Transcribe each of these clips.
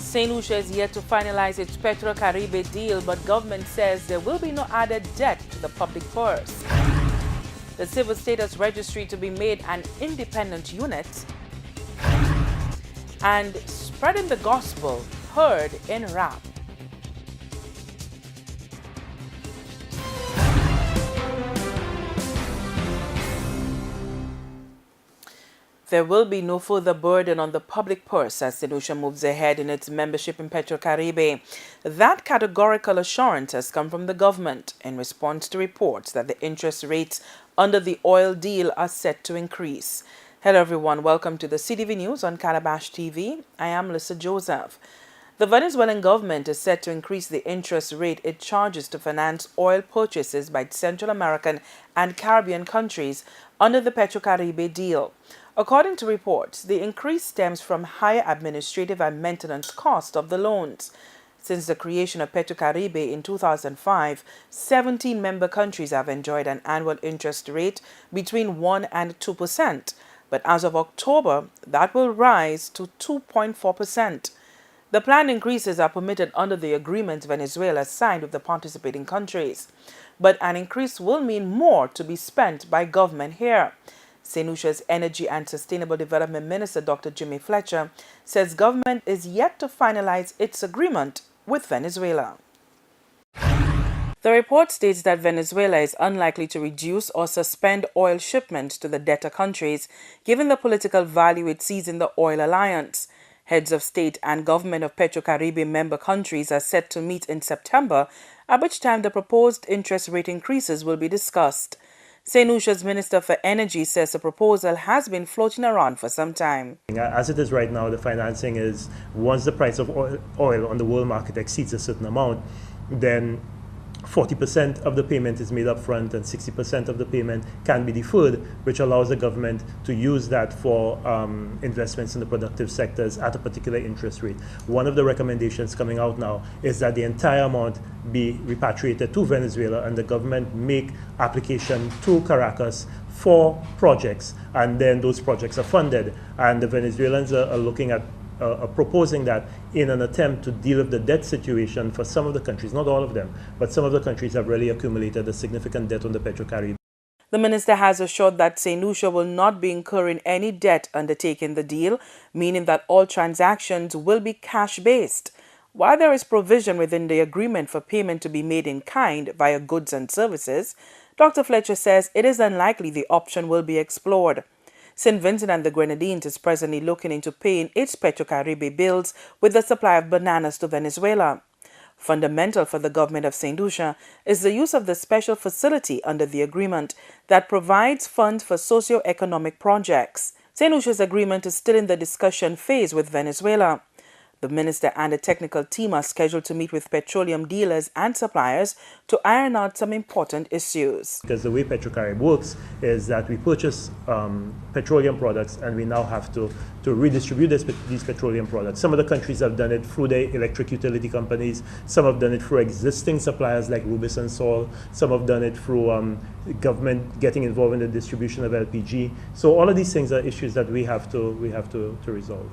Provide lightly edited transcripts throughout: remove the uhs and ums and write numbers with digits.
St. Lucia is yet to finalize its Petro-Caribe deal, but government says there will be no added debt to the public purse. The civil status registry to be made an independent unit. And spreading the gospel heard in rap. There will be no further burden on the public purse as St. Lucia moves ahead in its membership in Petro-Caribe. That categorical assurance has come from the government in response to reports that the interest rates under the oil deal are set to increase. Hello everyone, welcome to the CTV News on Calabash TV. I am Lisa Joseph. The Venezuelan government is set to increase the interest rate it charges to finance oil purchases by Central American and Caribbean countries under the Petro-Caribe deal. According to reports, the increase stems from higher administrative and maintenance costs of the loans. Since the creation of Petro-Caribe in 2005, 17 member countries have enjoyed an annual interest rate between 1 and 2%. But as of October, that will rise to 2.4%. The planned increases are permitted under the agreement Venezuela signed with the participating countries. But an increase will mean more to be spent by government here. St. Lucia's Energy and Sustainable Development Minister Dr. Jimmy Fletcher says government is yet to finalize its agreement with Venezuela. The report states that Venezuela is unlikely to reduce or suspend oil shipments to the debtor countries, given the political value it sees in the oil alliance. Heads of state and government of Petro-Caribe member countries are set to meet in September, at which time the proposed interest rate increases will be discussed. St. Lucia's Minister for Energy says the proposal has been floating around for some time. As it is right now, the financing is once the price of oil on the world market exceeds a certain amount, then 40% of the payment is made up front and 60% of the payment can be deferred, which allows the government to use that for investments in the productive sectors at a particular interest rate. One of the recommendations coming out now is that the entire amount be repatriated to Venezuela and the government make application to Caracas for projects, and then those projects are funded. And the Venezuelans are looking at proposing that in an attempt to deal with the debt situation for some of the countries, not all of them, but some of the countries have really accumulated a significant debt on the Petro-Caribe. The minister has assured that St. Lucia will not be incurring any debt undertaking the deal, meaning that all transactions will be cash-based. While there is provision within the agreement for payment to be made in kind via goods and services, Dr. Fletcher says it is unlikely the option will be explored. St. Vincent and the Grenadines is presently looking into paying its Petro-Caribe bills with the supply of bananas to Venezuela. Fundamental for the government of St. Lucia is the use of the special facility under the agreement that provides funds for socio-economic projects. St. Lucia's agreement is still in the discussion phase with Venezuela. The minister and a technical team are scheduled to meet with petroleum dealers and suppliers to iron out some important issues. Because the way Petro-Caribe works is that we purchase petroleum products and we now have to redistribute these petroleum products. Some of the countries have done it through their electric utility companies. Some have done it through existing suppliers like Rubis and Sol. Some have done it through government getting involved in the distribution of LPG. So all of these things are issues that we have to resolve.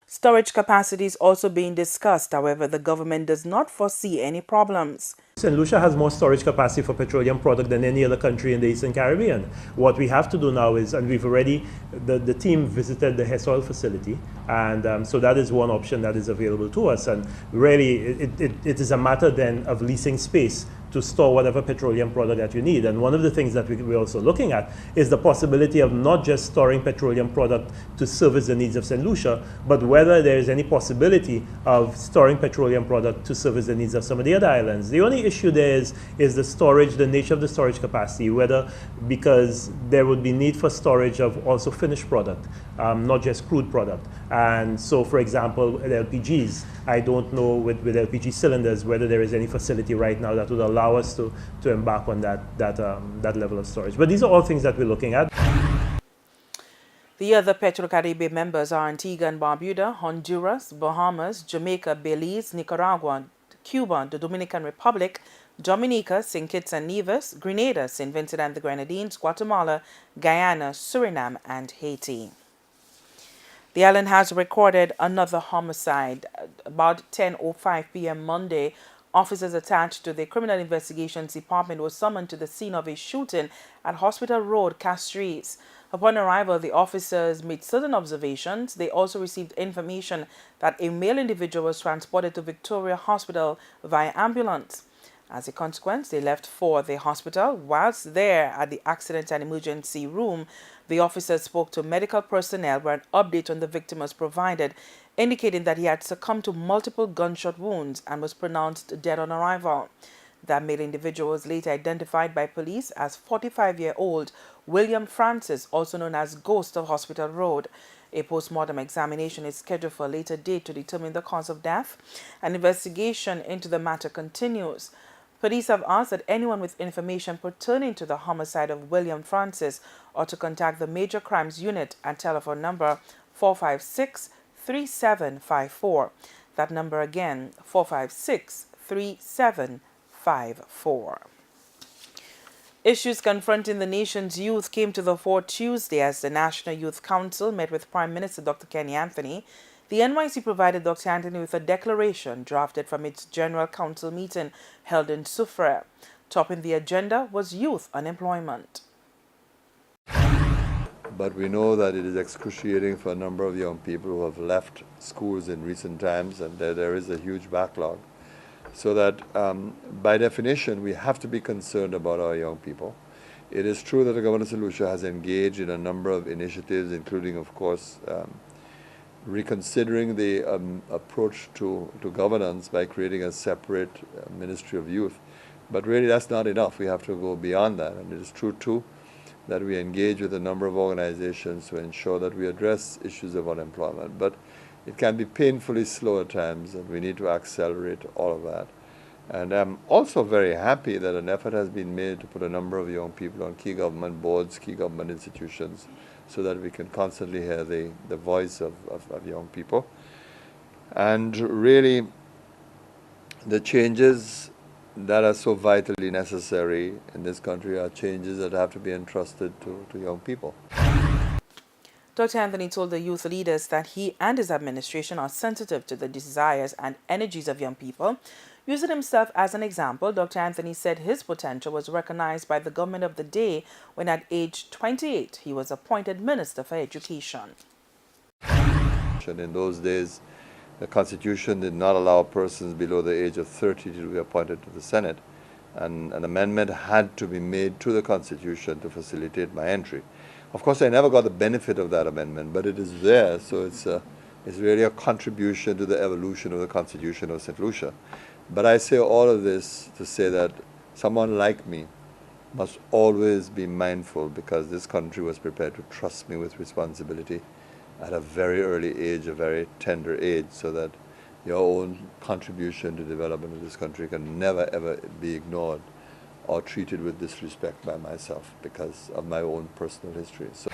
Storage capacity is also being discussed. However, the government does not foresee any problems. St. Lucia has more storage capacity for petroleum product than any other country in the Eastern Caribbean. What we have to do now is, and we've already, the team visited the Hess Oil facility, and so that is one option that is available to us. And really, it is a matter then of leasing space to store whatever petroleum product that you need. And one of the things that we're also looking at is the possibility of not just storing petroleum product to service the needs of St. Lucia, but whether there is any possibility of storing petroleum product to service the needs of some of the other islands. The only issue there is the storage, the nature of the storage capacity, whether because there would be need for storage of also finished product, not just crude product. And so, for example, with LPGs, I don't know with LPG cylinders whether there is any facility right now that would allow us to embark on that level of storage. But these are all things that we're looking at. The other Petro-Caribe members are Antigua and Barbuda, Honduras, Bahamas, Jamaica, Belize, Nicaragua, Cuba, the Dominican Republic, Dominica, St. Kitts and Nevis, Grenada, St. Vincent and the Grenadines, Guatemala, Guyana, Suriname, and Haiti. The island has recorded another homicide. About 10:05 p.m. Monday, officers attached to the Criminal Investigations Department were summoned to the scene of a shooting at Hospital Road, Castries. Upon arrival, the officers made certain observations. They also received information that a male individual was transported to Victoria Hospital via ambulance. As a consequence, they left for the hospital. Whilst there at the accident and emergency room, the officers spoke to medical personnel where an update on the victim was provided, indicating that he had succumbed to multiple gunshot wounds and was pronounced dead on arrival. That male individual was later identified by police as 45-year-old William Francis, also known as Ghost of Hospital Road. A post-mortem examination is scheduled for a later date to determine the cause of death. An investigation into the matter continues. Police have asked that anyone with information pertaining to the homicide of William Francis ought to contact the Major Crimes Unit at telephone number 456-3754. That number again, 456-3754. Issues confronting the nation's youth came to the fore Tuesday as the National Youth Council met with Prime Minister Dr. Kenny Anthony. The NYC provided Dr. Anthony with a declaration drafted from its General Council meeting held in Soufrière. Topping the agenda was youth unemployment. But we know that it is excruciating for a number of young people who have left schools in recent times, and there is a huge backlog. So that by definition, we have to be concerned about our young people. It is true that the government of St. Lucia has engaged in a number of initiatives, including, of course, reconsidering the approach to governance by creating a separate Ministry of Youth. But really that's not enough. We have to go beyond that. And it is true too that we engage with a number of organizations to ensure that we address issues of unemployment. But it can be painfully slow at times, and we need to accelerate all of that. And I'm also very happy that an effort has been made to put a number of young people on key government boards, key government institutions, so that we can constantly hear the voice of young people. And really, the changes that are so vitally necessary in this country are changes that have to be entrusted to young people. Dr. Anthony told the youth leaders that he and his administration are sensitive to the desires and energies of young people. Using himself as an example, Dr. Anthony said his potential was recognized by the government of the day when at age 28 he was appointed Minister for Education. In those days, the Constitution did not allow persons below the age of 30 to be appointed to the Senate, and an amendment had to be made to the Constitution to facilitate my entry. Of course, I never got the benefit of that amendment, but it is there, so it's really a contribution to the evolution of the Constitution of St. Lucia. But I say all of this to say that someone like me must always be mindful, because this country was prepared to trust me with responsibility at a very early age, a very tender age, so that your own contribution to development of this country can never ever be ignored or treated with disrespect by myself because of my own personal history. So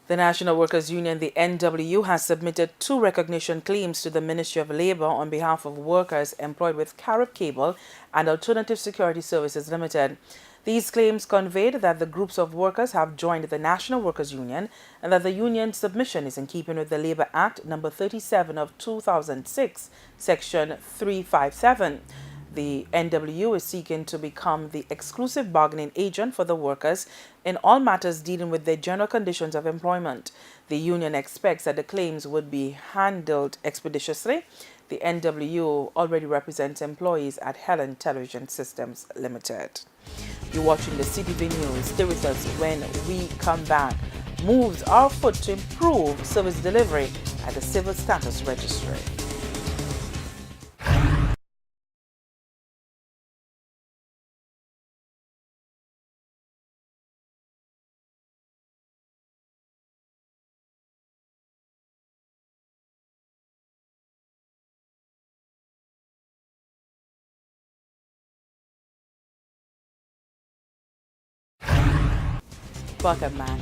the National Workers Union, the NWU, has submitted 2 recognition claims to the Ministry of Labour on behalf of workers employed with Carib Cable and Alternative Security Services Limited. These claims conveyed that the groups of workers have joined the National Workers Union and that the union's submission is in keeping with the Labour Act No. 37 of 2006, Section 357. The NWU is seeking to become the exclusive bargaining agent for the workers in all matters dealing with their general conditions of employment. The union expects that the claims would be handled expeditiously. The NWU already represents employees at Helen Television Systems Limited. You're watching the CTV News. Stay with us when we come back. Moves are afoot to improve service delivery at the Civil Status Registry. Welcome back.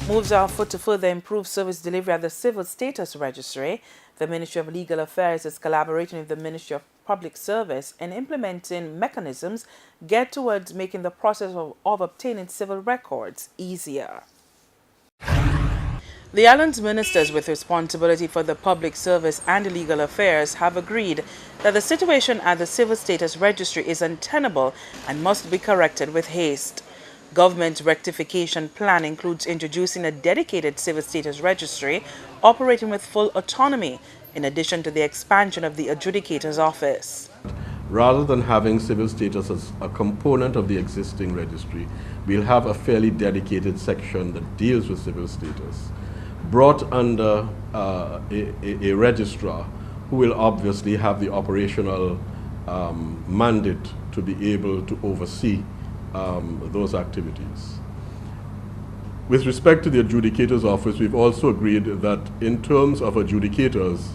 Moves are afoot to further improve service delivery at the Civil Status Registry. The Ministry of Legal Affairs is collaborating with the Ministry of Public Service in implementing mechanisms geared towards making the process of obtaining civil records easier. The island's ministers with responsibility for the public service and legal affairs have agreed that the situation at the Civil Status Registry is untenable and must be corrected with haste. Government's rectification plan includes introducing a dedicated Civil Status Registry operating with full autonomy, in addition to the expansion of the adjudicator's office. Rather than having civil status as a component of the existing registry, we'll have a fairly dedicated section that deals with civil status, brought under a registrar who will obviously have the operational mandate to be able to oversee those activities. With respect to the adjudicator's office, we've also agreed that in terms of adjudicators,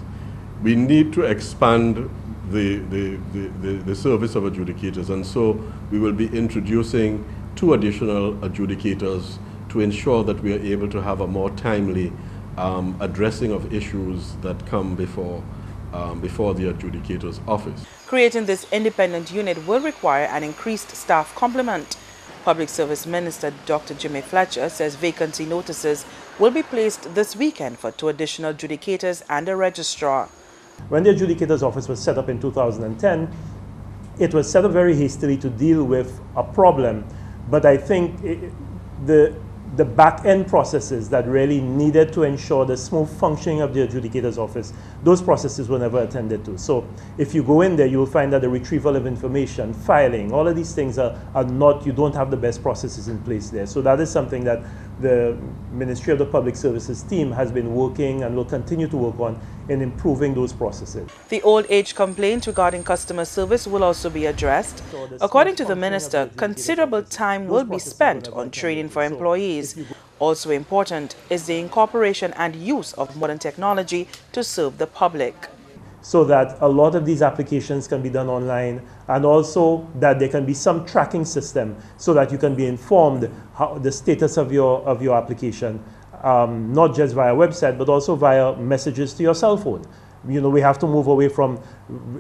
we need to expand the service of adjudicators, and so we will be introducing 2 additional adjudicators to ensure that we are able to have a more timely addressing of issues that come before the adjudicator's office. Creating this independent unit will require an increased staff complement. Public Service Minister Dr. Jimmy Fletcher says vacancy notices will be placed this weekend for 2 additional adjudicators and a registrar. When the adjudicator's office was set up in 2010, it was set up very hastily to deal with a problem, but I think the back-end processes that really needed to ensure the smooth functioning of the adjudicator's office, those processes were never attended to. So if you go in there, you'll find that the retrieval of information, filing, all of these things are not, you don't have the best processes in place there. So that is something that the Ministry of the Public Services team has been working and will continue to work on in improving those processes. The old age complaints regarding customer service will also be addressed. According to the minister, considerable time will be spent on training for employees. Also important is the incorporation and use of modern technology to serve the public, so that a lot of these applications can be done online, and also that there can be some tracking system so that you can be informed how the status of your application, not just via website, but also via messages to your cell phone. You know, we have to move away from,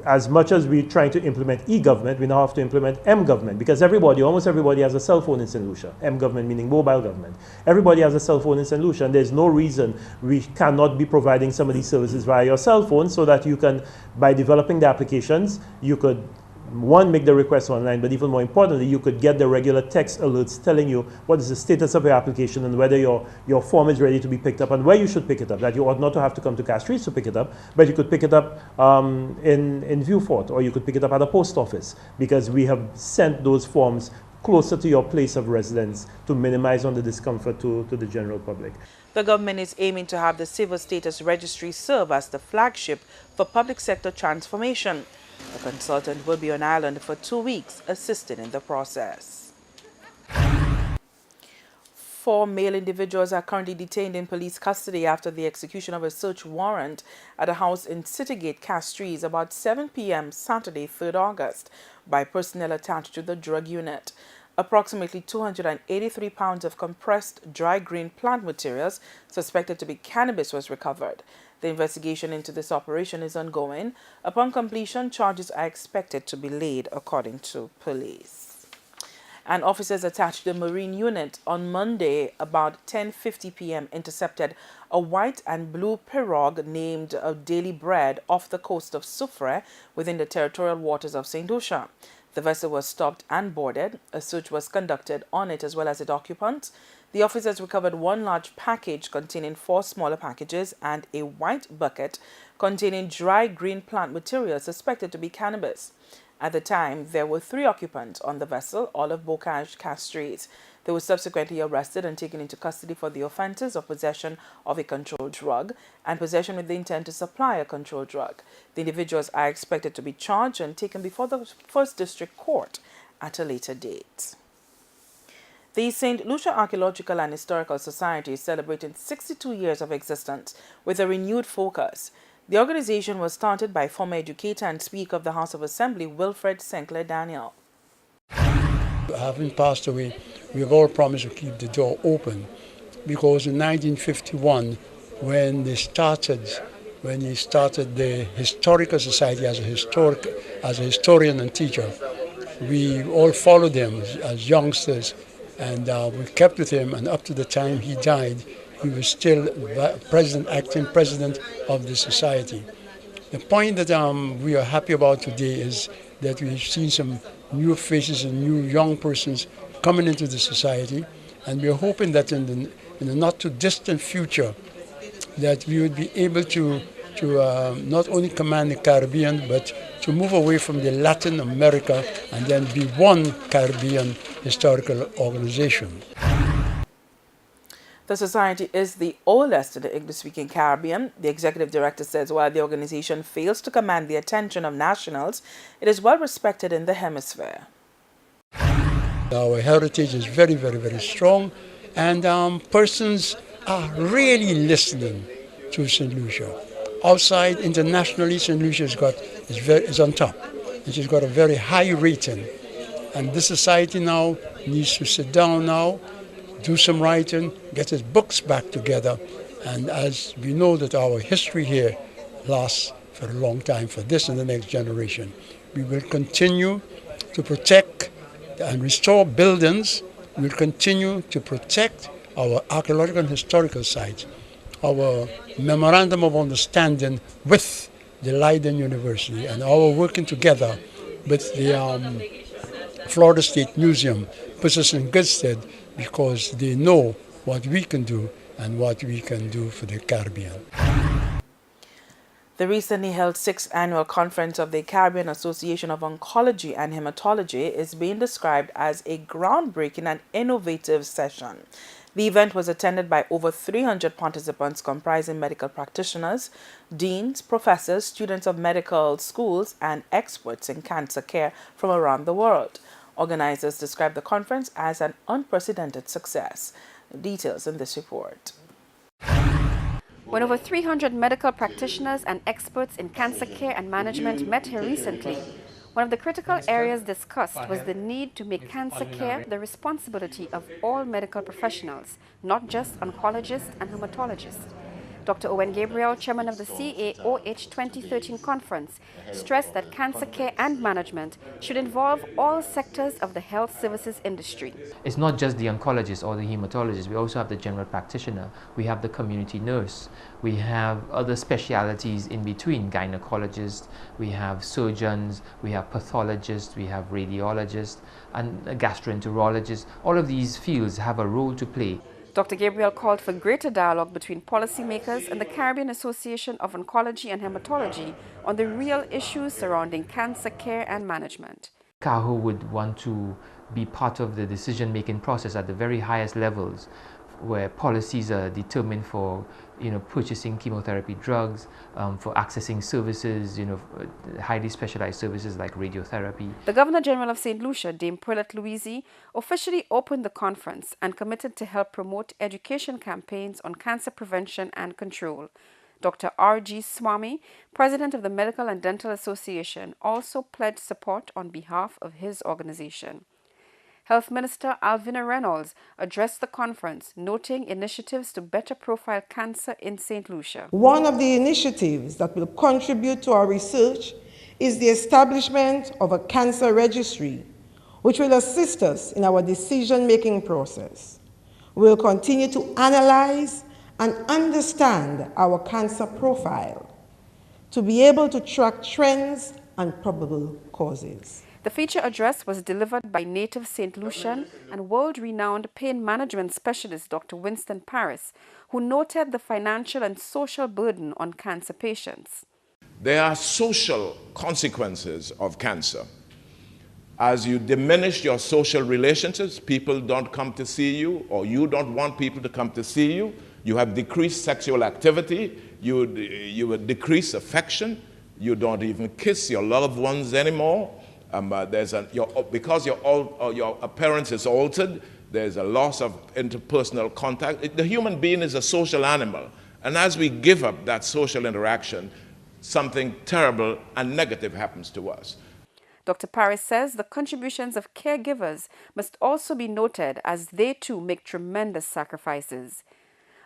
as much as we're trying to implement e-government, we now have to implement m-government, because almost everybody has a cell phone in St. Lucia. M-government meaning mobile government. Everybody has a cell phone in St. Lucia, and there's no reason we cannot be providing some of these services via your cell phone, so that you can, by developing the applications, you could, one, make the request online, but even more importantly, you could get the regular text alerts telling you what is the status of your application and whether your form is ready to be picked up and where you should pick it up. That you ought not to have to come to CASTRIES to pick it up, but you could pick it up in Viewfort, or you could pick it up at a post office, because we have sent those forms closer to your place of residence to minimize on the discomfort to the general public. The government is aiming to have the Civil Status Registry serve as the flagship for public sector transformation. A consultant will be on island for 2 weeks, assisting in the process. 4 male individuals are currently detained in police custody after the execution of a search warrant at a house in Citygate, Castries, about 7 p.m. Saturday, 3rd August, by personnel attached to the drug unit. Approximately 283 pounds of compressed dry green plant materials suspected to be cannabis was recovered. The investigation into this operation is ongoing. Upon completion, charges are expected to be laid, according to police. And officers attached to the Marine Unit on Monday about 10:50 p.m. intercepted a white and blue pirogue named Daily Bread off the coast of Soufrière within the territorial waters of St. Lucia. The vessel was stopped and boarded. A search was conducted on it as well as its occupants. The officers recovered 1 large package containing 4 smaller packages and a white bucket containing dry green plant material suspected to be cannabis. At the time, there were 3 occupants on the vessel, all of Bocage, Castries. They were subsequently arrested and taken into custody for the offences of possession of a controlled drug and possession with the intent to supply a controlled drug. The individuals are expected to be charged and taken before the 1st District Court at a later date. The St. Lucia Archaeological and Historical Society is celebrating 62 years of existence with a renewed focus. The organization was started by former educator and Speaker of the House of Assembly, Wilfred Sinclair Daniel. Having passed away, we have all promised to keep the door open, because in 1951, when he started the Historical Society as a historian and teacher, we all followed him as youngsters, and we kept with him, and up to the time he died, we were still president, acting president of the society. The point that we are happy about today is that we've seen some new faces and new young persons coming into the society, and we're hoping that in the not too distant future that we would be able to not only command the Caribbean, but to move away from the Latin America and then be one Caribbean historical organization. The society is the oldest in the English-speaking Caribbean. The executive director says while the organization fails to command the attention of nationals, it is well respected in the hemisphere. Our heritage is very, very, very strong, and persons are really listening to St. Lucia. Outside, internationally, St. Lucia is on top, and she's got a very high rating. And this society now needs to sit down now, do some writing, get its books back together, and as we know that our history here lasts for a long time for this and the next generation, we will continue to protect and restore buildings. We will continue to protect our archaeological and historical sites, our memorandum of understanding with the Leiden University, and our working together with the Florida State Museum puts us in good stead because they know what we can do and what we can do for the Caribbean. The recently held 6th annual conference of the Caribbean Association of Oncology and Hematology is being described as a groundbreaking and innovative session. The event was attended by over 300 participants comprising medical practitioners, deans, professors, students of medical schools, and experts in cancer care from around the world. Organizers described the conference as an unprecedented success. Details in this report. When over 300 medical practitioners and experts in cancer care and management met here recently, one of the critical areas discussed was the need to make cancer care the responsibility of all medical professionals, not just oncologists and hematologists. Dr. Owen Gabriel, chairman of the CAOH 2013 conference, stressed that cancer care and management should involve all sectors of the health services industry. It's not just the oncologist or the hematologist, we also have the general practitioner, we have the community nurse, we have other specialities in between, gynecologists, we have surgeons, we have pathologists, we have radiologists, and gastroenterologists. All of these fields have a role to play. Dr. Gabriel called for greater dialogue between policymakers and the Caribbean Association of Oncology and Hematology on the real issues surrounding cancer care and management. CAHO would want to be part of the decision-making process at the very highest levels, where policies are determined for purchasing chemotherapy drugs, for accessing services, highly specialized services like radiotherapy. The Governor General of St. Lucia, Dame Perlette Louise, officially opened the conference and committed to help promote education campaigns on cancer prevention and control. Dr. R.G. Swami, president of the Medical and Dental Association, also pledged support on behalf of his organization. Health Minister Alvina Reynolds addressed the conference, noting initiatives to better profile cancer in St. Lucia. One of the initiatives that will contribute to our research is the establishment of a cancer registry, which will assist us in our decision-making process. We will continue to analyze and understand our cancer profile to be able to track trends and probable causes. The feature address was delivered by native St. Lucian and world-renowned pain management specialist Dr. Winston Paris, who noted the financial and social burden on cancer patients. There are social consequences of cancer. As you diminish your social relationships, people don't come to see you, or you don't want people to come to see you. You have decreased sexual activity, you would decrease affection, you don't even kiss your loved ones anymore. Because your appearance is altered, there's a loss of interpersonal contact. The human being is a social animal, and as we give up that social interaction, something terrible and negative happens to us. Dr. Paris says the contributions of caregivers must also be noted as they too make tremendous sacrifices.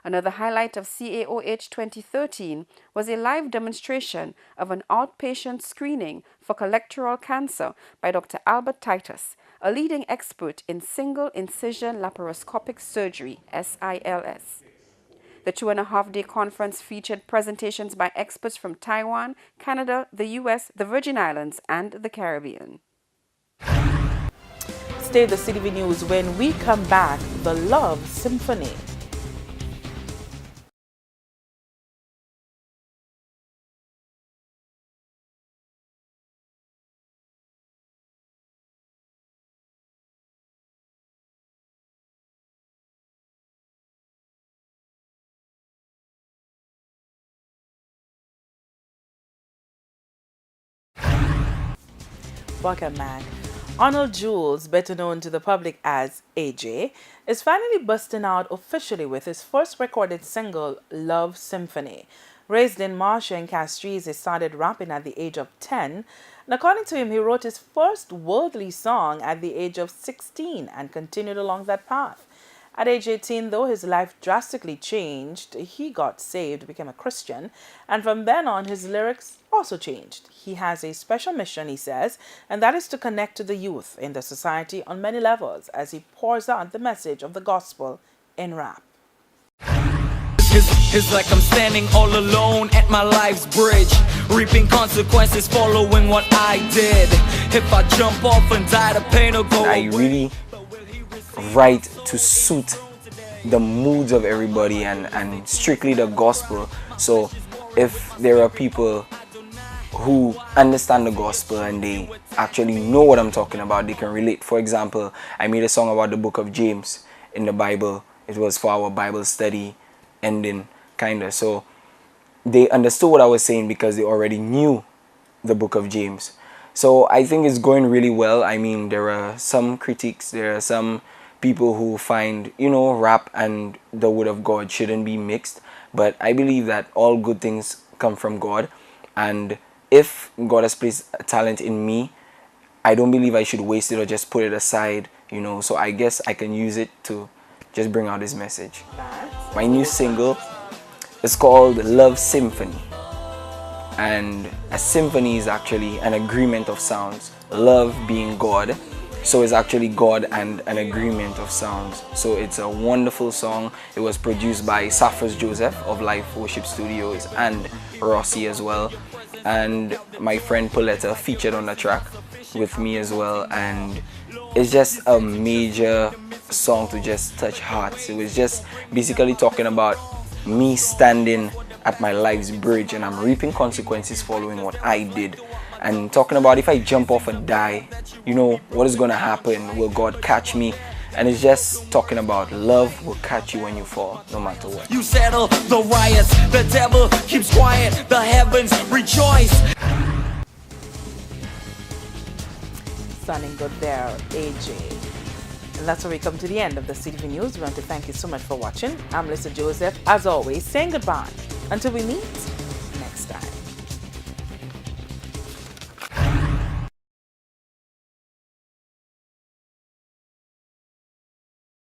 Another highlight of CAOH 2013 was a live demonstration of an outpatient screening for colorectal cancer by Dr. Albert Titus, a leading expert in single-incision laparoscopic surgery, SILS. The 2.5-day conference featured presentations by experts from Taiwan, Canada, the US, the Virgin Islands, and the Caribbean. Stay the CTV News. When we come back, the Love Symphony. Welcome back. Arnold Jules, better known to the public as AJ, is finally busting out officially with his first recorded single, Love Symphony. Raised in Marcia in Castries, he started rapping at the age of 10. And according to him, he wrote his first worldly song at the age of 16 and continued along that path. At age 18, though, his life drastically changed. He got saved, became a Christian, and from then on, his lyrics also changed. He has a special mission, he says, and that is to connect to the youth in the society on many levels as he pours out the message of the gospel in rap. It's like I'm standing all alone at my life's bridge, reaping consequences following what I did. If I jump off and die, the pain will go away. I really write to suit the moods of everybody and strictly the gospel. So if there are people who understand the gospel and they actually know what I'm talking about, they can relate. For example, I made a song about the book of James in the Bible. It was for our Bible study ending, kinda. So they understood what I was saying because they already knew the book of James. So I think it's going really well. I mean, there are some critics, there are some people who find, rap and the word of God shouldn't be mixed. But I believe that all good things come from God. And if God has placed a talent in me, I don't believe I should waste it or just put it aside, So I guess I can use it to just bring out His message. My new single is called Love Symphony. And a symphony is actually an agreement of sounds. Love being God. So it's actually God and an agreement of sounds. So it's a wonderful song. It was produced by Sapphire's Joseph of Life Worship Studios and Rossi as well. And my friend Pauletta featured on the track with me as well. And it's just a major song to just touch hearts. It was just basically talking about me standing at my life's bridge and I'm reaping consequences following what I did. And talking about if I jump off and die, what is going to happen? Will God catch me? And it's just talking about love will catch you when you fall, no matter what. You settle the riots, the devil keeps quiet, the heavens rejoice. Sounding good there, AJ. And that's where we come to the end of the CTV News. We want to thank you so much for watching. I'm Lisa Joseph, as always, saying goodbye. Until we meet